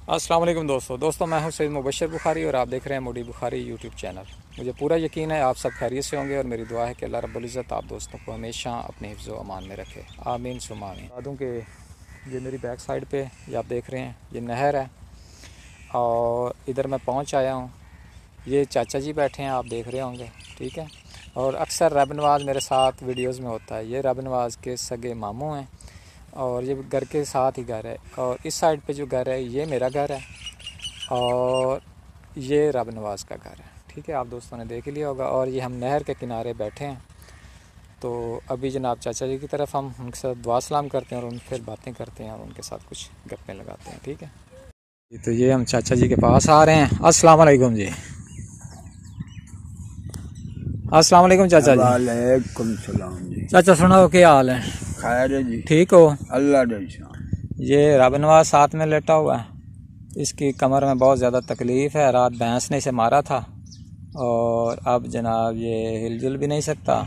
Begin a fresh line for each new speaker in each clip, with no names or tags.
अस्सलाम वालेकुम दोस्तों मैं हूं सैयद मुबशर बुखारी और आप देख रहे हैं मोडी बुखारी यूट्यूब चैनल। मुझे पूरा यकीन है आप सब खैरियत से होंगे और मेरी दुआ है कि अल्लाह रब्बुल इज़्ज़त आप दोस्तों को हमेशा अपने हिफ्ज़ व अमान में रखे। आमीन सुम्मा आमीन। बता दूं कि ये मेरी बैक साइड पे ये आप देख रहे हैं ये नहर है और इधर मैं पहुँच आया हूँ। ये चाचा जी बैठे हैं, आप देख रहे होंगे, ठीक है। और अक्सर रब नवाज़ मेरे साथ वीडियोज़ में होता है। ये रब नवाज़ के सगे मामू हैं और ये घर के साथ ही घर है। और इस साइड पे जो घर है ये मेरा घर है और ये रब नवाज़ का घर है, ठीक है। आप दोस्तों ने देख ही लिया होगा। और ये हम नहर के किनारे बैठे हैं। तो अभी जनाब चाचा जी की तरफ हम उनके साथ दुआ सलाम करते हैं और उन फिर बातें करते हैं और उनके साथ कुछ गप्पें लगाते हैं, ठीक है। तो ये हम चाचा जी के पास आ रहे हैं। अस्सलाम वालेकुम जी। अस्सलाम वालेकुम चाचा जी।
वालेकुम सलाम जी।
चाचा सुनाओ क्या हाल है?
खैर है जी,
ठीक हो?
अल्लाह दे।
ये रब नवाज साथ में लेटा हुआ है, इसकी कमर में बहुत ज़्यादा तकलीफ़ है। रात भैंस ने इसे मारा था और अब जनाब ये हिलजुल भी नहीं सकता।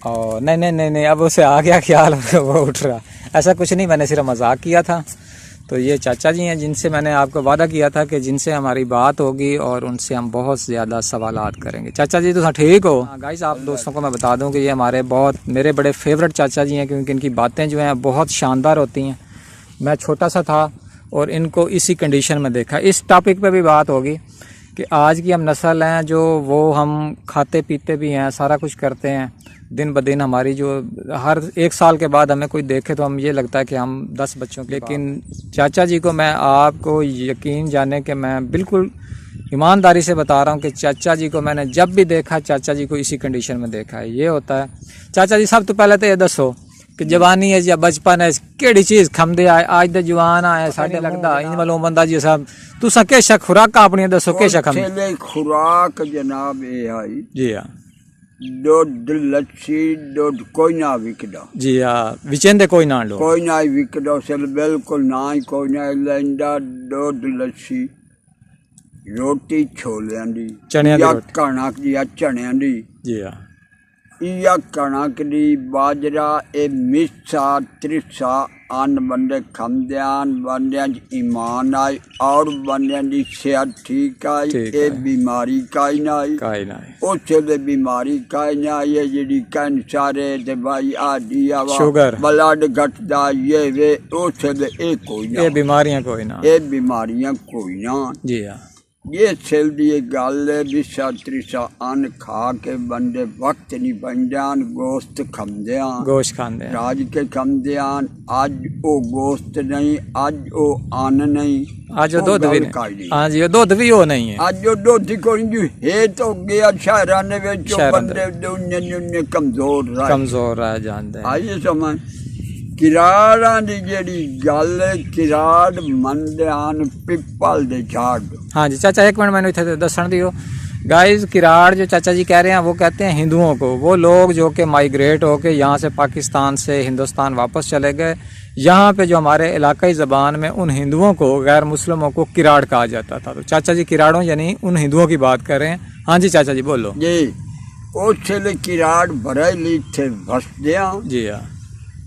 और नहीं अब उसे आ गया ख्याल, वो उठ रहा। ऐसा कुछ नहीं, मैंने सिर्फ मजाक किया था। तो ये चाचा जी हैं जिनसे मैंने आपको वादा किया था कि जिनसे हमारी बात होगी और उनसे हम बहुत ज़्यादा सवालात करेंगे। चाचा जी तो ठीक हो? गाइस आप दोस्तों को मैं बता दूं कि ये मेरे बड़े फेवरेट चाचा जी हैं, क्योंकि इनकी बातें जो हैं बहुत शानदार होती हैं। मैं छोटा सा था और इनको इसी कंडीशन में देखा। इस टॉपिक पे भी बात होगी कि आज की हम नस्ल हैं जो वो हम खाते पीते भी हैं, सारा कुछ करते हैं। दिन ब दिन हमारी जो हर एक साल के बाद हमें कोई देखे तो हम ये लगता है कि हम 10 बच्चों के। लेकिन चाचा जी को मैं आपको यकीन जाने कि मैं बिल्कुल ईमानदारी से बता रहा हूँ कि चाचा जी को मैंने जब भी देखा, चाचा जी को इसी कंडीशन में देखा है। ये होता है चाचा जी। सब तो पहले तो ये दसो कि जवानी है या बचपन है, केड़ी चीज़ खमदे आए आज द जवान आए साढ़े लगता इन वालों बंदा जी साहब तुसा के शक खुराक अपनी दसो के शक हम
खुराक जनाब ये आई
जी हाँ।
दुध लस्सी दुध कोई ना विकदा जी
हाँ, विचेंदे कोई ना लो,
कोई ना विकदा सिल बिल्कुल ना ही कोई ना लेंदा। दुध लस्सी रोटी छोलियां दी
चने
या कणक दी या चने दी
जी हाँ,
या कणक दी बाजरा ए मिसा त्रिसा अन बंदे खमद्यान बंदियां ईमान आई और बंदियां दी सेहत ठीक आई। ए बीमारी काई ना आई उस बीमारी काई ना आई। ये जेडी कैंसर है ते भाई आदि शुगर ब्लड घटदा ये वे उस ए कोई ना, ये बीमारियां कोई ना, ये बीमारियां कोई ना जी हाँ। ये सिल दी गल है विसा त्रिसा अन खा के बंदे वक्त नहीं बन गोश्त खमदे गोश्त खाते राज के खमदे। अज ओ गोश्त नहीं, अज ओ अन नहीं, अज दुध भी नहीं। हाँ जी दुध भी वो नहीं है, अज दुध कोई है तो गया शहर बंदे कमजोर रह जाते। आई समझ किराड़ा दी जेड़ी गल किराड़ मंदे पिपल दे झाड़। हाँ जी चाचा एक मिनट मैंने इत्थे दसन दियो। गाइस किराड़ जो चाचा जी कह रहे हैं वो कहते हैं हिंदुओं को, वो लोग जो कि माइग्रेट होके यहाँ से पाकिस्तान से हिंदुस्तान वापस चले गए। यहाँ पे जो हमारे इलाकाई ज़बान में उन हिंदुओं को, गैर मुस्लिमों को किराड़ कहा जाता था। तो चाचा जी किराड़ों यानी उन हिंदुओं की बात कर रहे हैं। हाँ जी चाचा जी बोलो जी। उस किराड़ बरेली थे भसदिया जी हाँ।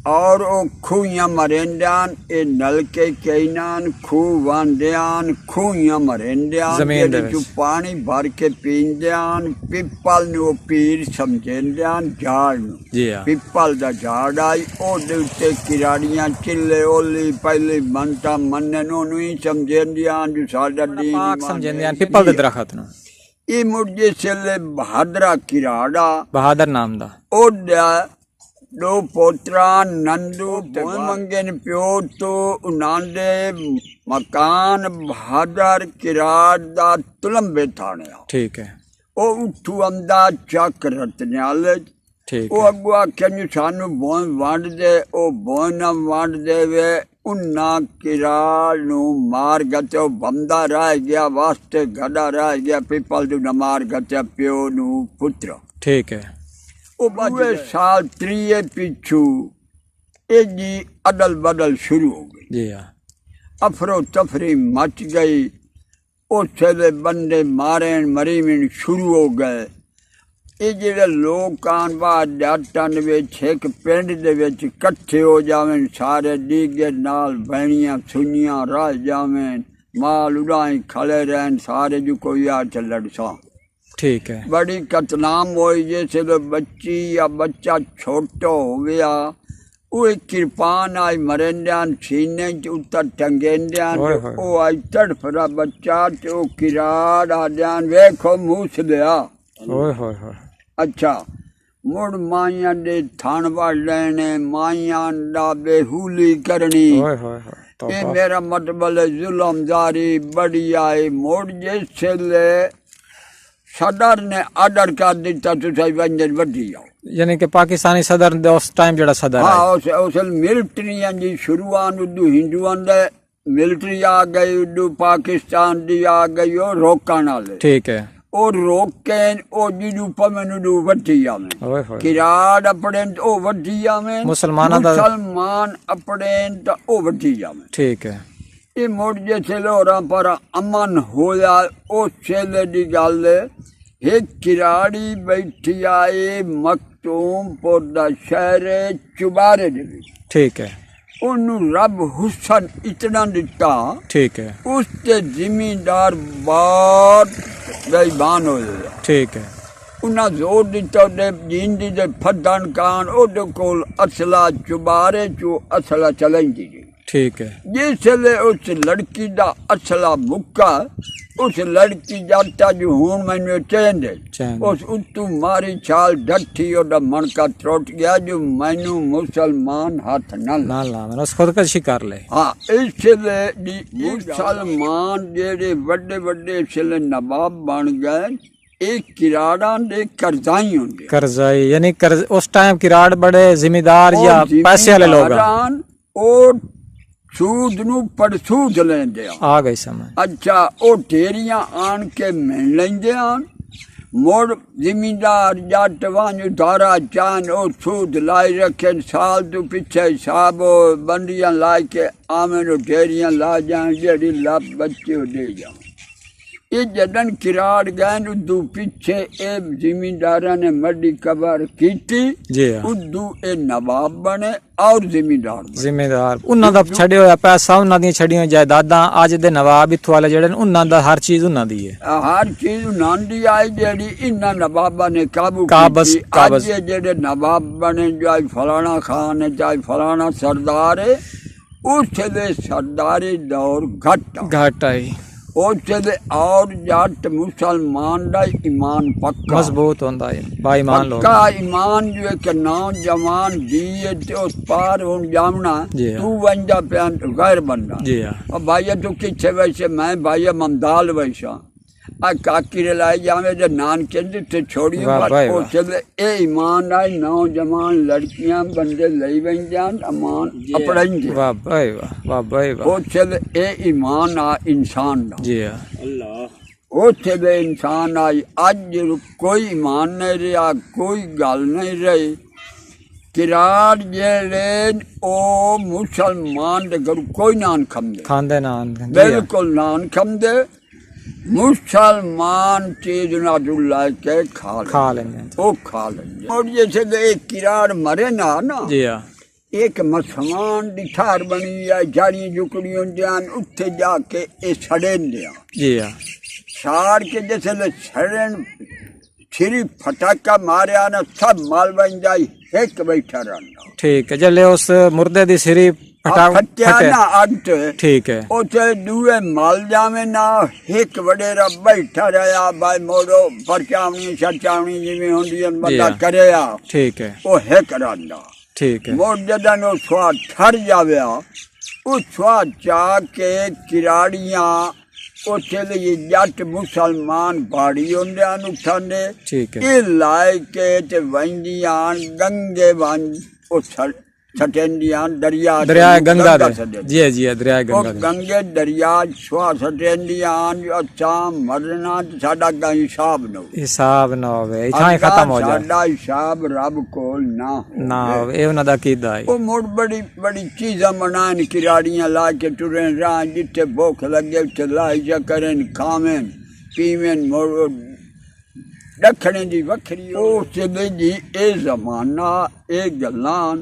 और ओ खूहियां मरेंदान ए नलके केनान खूह वांदियान खूहियां मरेंदान जेडे जो पानी भर के पींदान पिपल नु पीर समझेंदान झाड़ नु जी हां। पिपल दा झाड़ आई ओदे उत्ते किराड़ियां चिल्ले ओली पहले मनता मन्ने नु ही समझेंदान जो साडा दी पाक समझेंदान पिपल दे दरखत नु। ई मुझे चले बहादरा किराड़ा, बहादुर नाम दा ओदा दो पोतरा नंदू मंगे ने प्यो तो उनांदे मकान बहादुर किराड़ दा तुलंबे थाने। ठीक है। ओ उठू अंदा चक रतन्याल ठीक है। ओ अगो आख्या सानू बोन वंड दे, ओ बोन ना वंड देवे उन्ना किराड़ नु मार गते बंदा रह गया वास्ते गड़ा रह गया पिपल दू न मार गते प्यो नु पुत्र। ठीक है। वो साल त्रिये पिछू जी अदल बदल शुरू हो गई जी हाँ। अफरो तफरी मच गई। उस बंदे मारे मरीमिन शुरू हो गए। ये जेडे लोग आन बाद जाटन एक पिंड दे कट्ठे हो जावें सारे डीगे नाल बहनियां सुनियां रह जावें माल उड़ाई खड़े रहन सारे जो कोई आ चल सा
ठीक है।
बड़ी कतनाम होई जैसे तो बच्ची या बच्चा छोटो हो गया वो किरपान आई मरेंद्यान सीने च उत्तर टंगेंद्यान वो आई तड़फरा बच्चा तो किराड़ आद्यान वेखो मूस दिया। अच्छा मुड़ माइया दे थान वाड़ लेने माइया दा बेहूली करनी ये मेरा मतलब जुल्म जारी बड़ी आई मुड़ जैसे ले सदर ने आर्डर कर दिता तुसाई वंजन वड्डी जाओ
यानी कि पाकिस्तानी सदर ने उस टाइम जड़ा सदर
हाँ उस मिलिट्री जी शुरुआत उदू हिंदुआं दे मिलिट्री आ गई उदू पाकिस्तान दी आ गई वो रोकण वाले
ठीक है
और रोके ओ जिदू पमन उदू वड्डी आवे किराड़ अपने ओ वड्डी आवे मुसलमान अपने तो ओ वड्डी आवे ठीक है। ये मुड़ जैसे लोरा पर अमन होया उस छेले दी गल एक किराड़ी बैठी आए मखदूमपुर दा शहर चुबारे दे विच ठीक है ओनू रब हुसन इतना दिता ठीक है उसते जिमींदार बहुत बेईमान हो गया ठीक है उन्हें जोर दिता दे जिंदी दे फदन कान ओदे कोल असला चुबारे चो असला चलेंदी ठीक है जिसले उस लड़की दा असला मुक्का उस लड़की जाता जो हूं मैनू चैन दे उस उत्तू मारी छाल डठी ओदा मनका त्रुट गया जो मैनू मुसलमान हाथ न ला उस खुदकशी कर ले। हाँ इसले मुसलमान जेड़े वड्डे वड्डे इसले नवाब बन गए एक किराड़ा दे करजाई होंगे करजाई यानी उस टाइम किराड़ बड़े जिम्मेदार या पैसे वाले लोग और सूद नू परसूद लेंदे आ गई समझ। अच्छा ओ ढेरियां आन के मिल लेंदे आन मोड़ जिमींदार जट वांज धारा चान ओ सूद लाई रखे साल तो पीछे हिसाब बंदियां लाई के आमें ढेरियां ला जान जेड़ी लब बच्चे दे जाओ ये जदन किराड़ गए उदू पीछे ए जिमींदारा ने मड्डी कबर की उदू ए नवाब बने और जिमींदार उन्हां दा छड़े होया पैसा उन्हां दी छड़ी होई जायदादां अज दे नवाब इत्थों वाले जेड़े उन्हां दा हर चीज उन्हां दी है हर चीज उन्हां दी आई जेड़ी इन्हां नवाबां ने काबू की अज जेड़े नवाब बने चाहे फलाना खान है चाहे फलाना सरदार है उस सरदारी दौर घट आई और जाट मुसलमान दा ईमान पक्का मजबूत होंदा है बाईमान लोग का ईमान जो एक नौजवान दिए ते उस पार हुन जामना तू वंजा प्यान गैर बनना जी हां और भाई तू किथे वैसे मैं भाई ममदाल वैसा आ काकी रे लाई जावे जे नान के ते छोड़ी पर ओ चले ए ईमान आई नौजवान लड़कियां बंदे लई वन जान अमान अपड़ेंगे वाह भाई वाह भाई वाह ओ चले ए ईमान आ इंसान दा जी हां अल्लाह ओ चले इंसान आई आज कोई ईमान नहीं रहा कोई गल नहीं रही किराड़ जेड़े ओ मुसलमान दे घर कोई नान खांदे नान बिल्कुल नान खांदे मुसलमान चीज नाजुल्ला के खा लेंगे वो खा लेंगे और जैसे एक किराड़ मरे ना जी हाँ एक मसमान दिठार बनी है झाड़ी झुकड़ियों जान उत्थे जाके ए छड़ेन दिया जी हाँ सार के जैसे छड़ेन छिरी फटाका मारे ना सब माल बन जाए एक बैठा रहना ठीक है जले उस मुर्दे दी सिरी ठीक है उसे दूए माल जावे ना एक वडेरा बैठा रहा भाई मोड़ो परचावनी सचावनी जिमें होंदी बंदा करे ठीक है वो है करांदा ठीक है मोड़ जदन वो छुआ ठर जावे उस छुआ चा के किराड़ियां उसे ये जट मुसलमान बाड़ी होंदे उठाने ठीक है ये लाए के ते वंदियां गंगे वन ओ सटेंदियां दरिया गंगा जी जी दरिया गंगा गंगे दरिया छुआ सटेंदियां अच्छा मरना साडा का हिसाब ना होवे इथां खत्म हो जाए साडा हिसाब रब कोल ना होवे ए उना दा कीदा है ओ मोड़ बड़ी बड़ी चीज़ां बनान किराड़ियां ला के टुरें राह जिथे भूख लगे उथे लाई जा करें खावें पीवें मोड़ दखने दी वखरी ओ चले जी ए जमाना ए गल्लां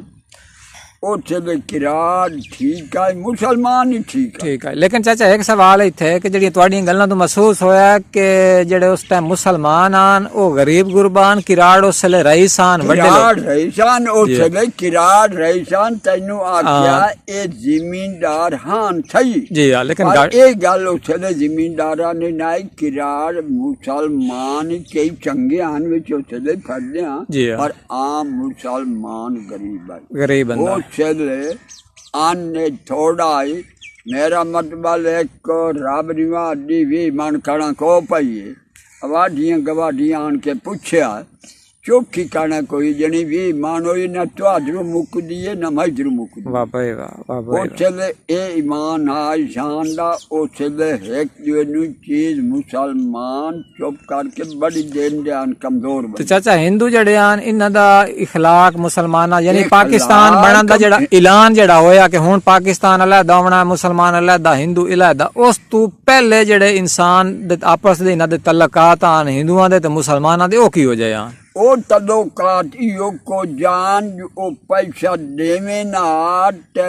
ਉੱਥੇ ਦੇ ਕਿਰਾੜ ਠੀਕ ਹੈ, ਮੁਸਲਮਾਨ ਹੀ ਠੀਕ ਹੈ।
ਠੀਕ ਹੈ, ਲੇਕਿਨ ਚਾਚਾ ਇੱਕ ਸਵਾਲ ਇੱਥੇ ਕਿ ਜਿਹੜੀਆਂ ਤੁਹਾਡੀਆਂ ਗੱਲਾਂ ਤੋਂ ਮਹਿਸੂਸ ਹੋਇਆ ਕਿ ਜਿਹੜੇ ਉਸ ਟਾਈਮ ਮੁਸਲਮਾਨ ਆਨ ਉਹ ਗਰੀਬ ਗੁਰਬਾਨ ਕਿਰਾੜ ਉਸ ਵੇਲੇ ਰਈਸ ਆਨ ਵੱਡੇ
ਕਿਰਾੜ ਰਈਸਾਨ ਉੱਥੇ ਦੇ ਕਿਰਾੜ ਰਈਸਾਨ ਤੈਨੂੰ ਆਖਿਆ ਇਹ ਜ਼ਿਮੀਂਦਾਰ ਹਨ ਸਹੀ
ਜੀ ਹਾਂ, ਲੇਕਿਨ
ਪਰ ਇਹ ਗੱਲ ਉੱਥੇ ਦੇ ਜ਼ਿਮੀਂਦਾਰਾਂ ਨੇ ਨਾ ਕਿਰਾੜ ਮੁਸਲਮਾਨ ਕਈ ਚੰਗੇ ਹਨ ਵਿੱਚ ਉੱਥੇ ਦੇ ਫੜਦੇ ਆ,
ਜੀ ਹਾਂ,
ਪਰ ਆਮ ਮੁਸਲਮਾਨ ਗਰੀਬ ਹੈ।
ਗਰੀਬ ਬੰਦਾ
ਉਹ ਚਲੇ ਆਨੇ ਥੋੜਾ ਹੀ ਮੇਰਾ ਮਤਲਬ ਇੱਕ ਰੱਬ ਦੀ ਵਾਦੀ ਵੀ ਮਨ ਕਣਾ ਕੋ ਪਈਏ ਵਾਡੀਆਂ ਗਵਾਡੀਆਂ ਆਣ ਕੇ ਪੁੱਛਿਆ ਚੋਖੀ ਕਣਾ ਕੋਈ ਜਣੀ ਵੀ ਮਾਨੋ ਨਾ ਤੁਹਾਡੂ ਮੁੱਕਦੀ ਹੈ ਨਾ ਮੈਦਰੂ ਮੁੱਕਦੀ।
ਵਾਹ ਭਾਈ ਵਾਹ, ਵਾਹ ਭਾਈ
ਉਹ ਚਲੇ ਇਹ ਈਮਾਨ ਆ ਸ਼ਾਨ ਦਾ ਉਹ ਚਲੇ ਇੱਕ ਨੂੰ ਚੀਜ਼ ਮੁਸਲਮਾਨ ਚੁੱਪ ਕਰਕੇ ਬੜੀ ਦੇਨ ਧਿਆਨ ਕਮਜ਼ੋਰ
ਤੇ ਚਾਚਾ ਹਿੰਦੂ ਜਿਹੜੇ ਹਨ ਇਹਨਾਂ ਦਾ ਇਖਲਾਕ ਮੁਸਲਮਾਨਾਂ ਯਾਨੀ ਪਾਕਿਸਤਾਨ ਬਣਨ ਦਾ ਜਿਹੜਾ ਐਲਾਨ ਜਿਹੜਾ ਹੋਇਆ ਕਿ ਹੁਣ ਪਾਕਿਸਤਾਨ ਅਲੱਗਾ ਹੋਣਾ ਮੁਸਲਮਾਨ ਅਲੱਗਾ ਹਿੰਦੂ ਅਲੱਗਾ, ਉਸ ਤੋਂ ਪਹਿਲੇ ਜਿਹੜੇ ਇਨਸਾਨ ਦੇ ਆਪਸ ਦੇ ਇਹਨਾਂ ਦੇ ਤਲਕਾਤ ਹਨ ਹਿੰਦੂਆਂ ਦੇ ਤੇ ਮੁਸਲਮਾਨਾਂ ਦੇ ਉਹ ਕੀ ਹੋ ਜਾਏ ਆ?
ਉਹ ਤਲੋਕਾਤ ਇਹੋ ਕੋ ਜਾਨ ਉਹ ਪੈਸਾ ਦੇਵੇਂ ਨਾ ਤੇ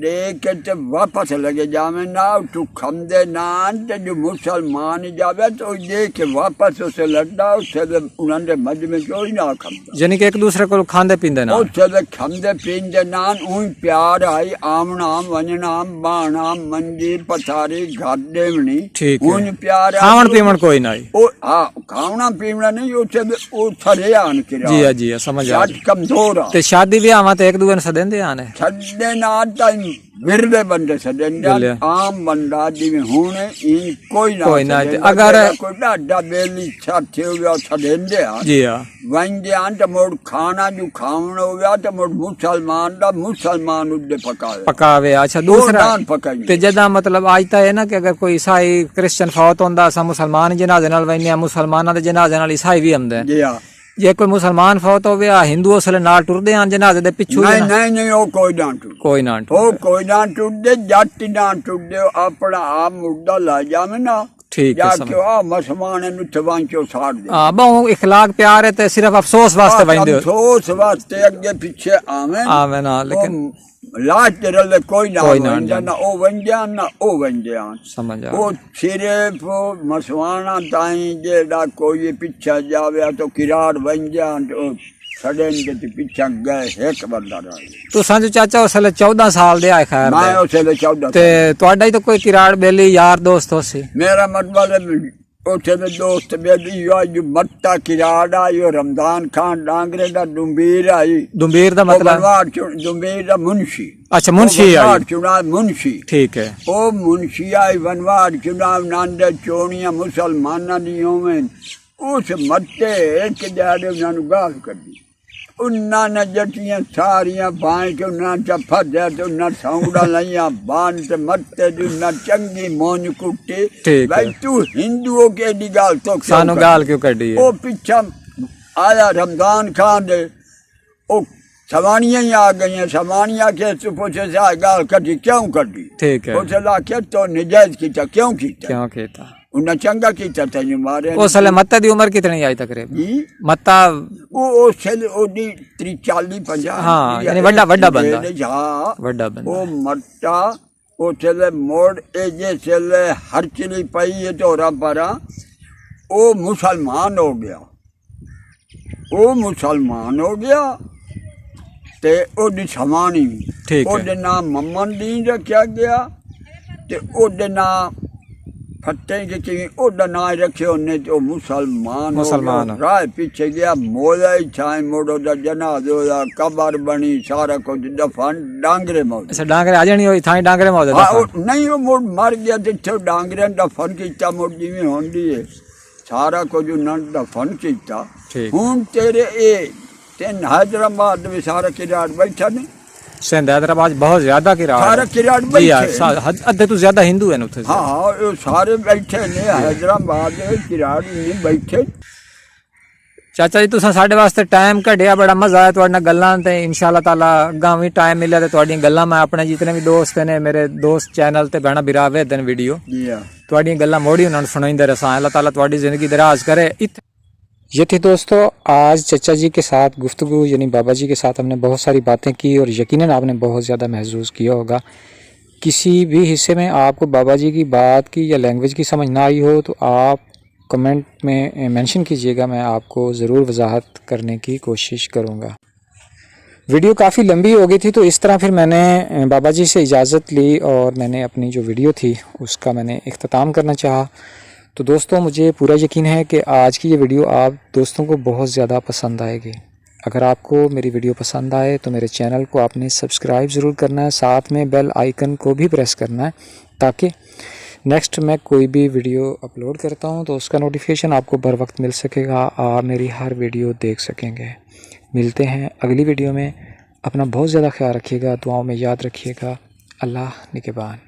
ਦੇ ਕੇ ਤੇ ਵਾਪਸ ਲਗੇ ਜਾਵੇਂ ਨਾ ਤੂੰ ਖੰਦੇ ਨਾ ਤੇ ਜੋ ਮੁਸਲਮਾਨ ਜਾਵੇ तो ਦੇ ਕੇ ਵਾਪਸ ਉਸੇ ਲੜਦਾ ਉਸੇ ਉਹਨਾਂ ਦੇ ਮੱਝ ਵਿੱਚ ਕੋਈ ਨਾ ਖੰਦਾ
ਯਾਨੀ ਕਿ ਇੱਕ ਦੂਸਰੇ ਕੋਲ ਖਾਂਦੇ ਪੀਂਦੇ ਨਾ
ਉਸੇ ਦੇ ਖੰਦੇ ਪੀਂਦੇ ਨਾ ਉਹੀ ਪਿਆਰ ਆਈ ਆਮਣਾ ਵੰਜਣਾ ਬਾਣਾ ਮੰਜੀ ਪਥਾਰੀ ਘਾਡੇ ਬਣੀ ਉਹੀ ਪਿਆਰ
ਖਾਵਣ ਪੀਵਣ ਕੋਈ ਨਾ
ਉਹ ਹਾਂ ਖਾਵਣਾ ਪੀਵਣਾ ਨਹੀਂ ਉਸੇ ਉਹ
जी हाँ जी हाँ समझ आ
कमजोर
ते शादी ब्याह ते एक दूसरे सदेंदे आने
छड्डे ना टाइम विरले बंदे सदेंदे आम बंदा जिवें हुण इन कोई ना
अगर
कोई डाडा बेली छाथे हो गया सदेंदे आ
जी हां
वंदे आन ते मोड़ खाना जो खावण हो गया ते मोड़ मुसलमान उदे पकावे अच्छा दूसरा
ते जदा मतलब आज ता है ना कि अगर कोई ईसाई क्रिश्चियन फौत होंदा सा मुसलमान जनाजे नाल वन्ने मुसलमानां दे जनाजे नाल ईसाई भी आंदे
जी हां
जे कोई मुसलमान फौत हो गया हिंदू उसले नाल टुरदे आन जनाजे दे पिछू
नहीं ओ कोई ना टुरदे जाति ना टुरदे अपना आप मुर्दा ला जावे ना ठीक है समझ आ मुसलमान नु तवांचो साड़ दे हां
बहु इखलाक प्यार है ते सिर्फ अफसोस वास्ते वंदे
अफसोस वास्ते अगे पीछे आवे ना लेकिन लाश तेरे कोई ना ओ वंजा ना ओ वंजा
समझ आ
ओ सिर्फ मसवाना ताई जेड़ा कोई पीछे जावे तो किराड़ वंजा तो सडन के पीछे गए एक बंदा रह
तो संजू चाचा उसले 14 साल दे आए खैर
मैं उसले 14
ते तोड़ा ही तो कोई किराड़ बेली यार दोस्त हो सी
मेरा मतलब उठे में दोस्त बेली यो मट्टा किराड़ा यो रमजान खान डांगरे दा डुंबीर आई
डुंबीर दा मतलब
डुंबीर दा मुंशी
अच्छा मुंशी आई
चुनाव मुंशी ठीक है ओ मुंशी आई वनवार चुनाव नांदे चोनिया मुसलमाना दी होवें उस मट्टे एक जाड़े उन्हां गाल कड्डी उन्हां ने जटियां सारियां बाण के उन्हां च फदे ते उन्हां सौंगड़ा लईयां बाण ते मट्टे दी उन्हां चंगी मोन कुट्टी भाई तू हिंदुओं के दी गाल तो
सानू गाल क्यों कड्डी है
ओ पीछा आया रमजान खान दे ओ सवानियां ही आ गई हैं सवानियां के तू पूछे से गाल कड्डी क्यों कड्डी ठीक है उसे ला के तो निजायज कीता क्यों कीता उन्हें चंगा कीता तेन मारे
ओ साले मत्ता दी उम्र कितनी आई तकरीबन जी मत्ता
ओ सेल ओडी 40 50
हां यानी बड़ा बड़ा बंदा हां बड़ा बंदा
ओ मट्टा ओ चले मोड़ ए जे चले हर चली पई है तोरा परा ओ मुसलमान हो गया ते ओडी समानी ओदे नाम मम्मन दी रखा गया ते ओदे नाम फटे के ओदा ना रखे उन्हें तो मुसलमान राह पीछे गया मोला ही छाए मोड़ो दा जनाजो दा कबर बनी सारा कुछ दफन डांगरे मौत
अच्छा डांगरे आ जानी होई थाई डांगरे मौत
नहीं वो मोड़ मर गया ते डांगरे दफन कीता मोड़ जिवें होंदी है सारा कुछ उन्हां दफन कीता हुण तेरे ए तेन हैदराबाद में सारा किराड़ बैठा नहीं
सिंध हैदराबाद बहुत ज्यादा किराड़
सारा किराड़ बैठे
अद्धे तो ज्यादा हिंदू है उत्थे
हां ये सारे बैठे ने हैदराबाद किराड़ नहीं बैठे
चाचा जी तुसा साडे वास्ते टाइम कढिया बड़ा मजा आया तुहाडे नाल गल्लां ते इंशाअल्लाह ताला अग्गां भी टाइम मिले ते तुहाडीਆਂ गल्लां मैं अपने जितने भी दोस्त ने मेरे दोस्त चैनल ते बहना बिरावे दिन वीडियो
जी हां
तुहाडीਆਂ गल्लां मोड़ी उन्हां नूं सुणाइंदे रहां अल्लाह ताला तुहाडी जिंदगी दराज करे।
ये थी दोस्तों आज चचा जी के साथ गुफ्तगू, यानी बाबा जी के साथ हमने बहुत सारी बातें की और यकीनन आपने बहुत ज़्यादा महसूस किया होगा। किसी भी हिस्से में आपको बाबा जी की बात की या लैंग्वेज की समझ ना आई हो तो आप कमेंट में मेंशन कीजिएगा, मैं आपको ज़रूर वजाहत करने की कोशिश करूँगा। वीडियो काफ़ी लंबी हो गई थी तो इस तरह फिर मैंने बाबा जी से इजाज़त ली और मैंने अपनी जो वीडियो थी उसका मैंने इख्तिताम करना चाहा। तो दोस्तों मुझे पूरा यकीन है कि आज की ये वीडियो आप दोस्तों को बहुत ज़्यादा पसंद आएगी। अगर आपको मेरी वीडियो पसंद आए तो मेरे चैनल को आपने सब्सक्राइब ज़रूर करना है, साथ में बेल आइकन को भी प्रेस करना है ताकि नेक्स्ट मैं कोई भी वीडियो अपलोड करता हूं तो उसका नोटिफिकेशन आपको बर वक्त मिल सकेगा, आप मेरी हर वीडियो देख सकेंगे। मिलते हैं अगली वीडियो में। अपना बहुत ज़्यादा ख्याल रखिएगा, दुआओं में याद रखिएगा। अल्लाह निगहबान।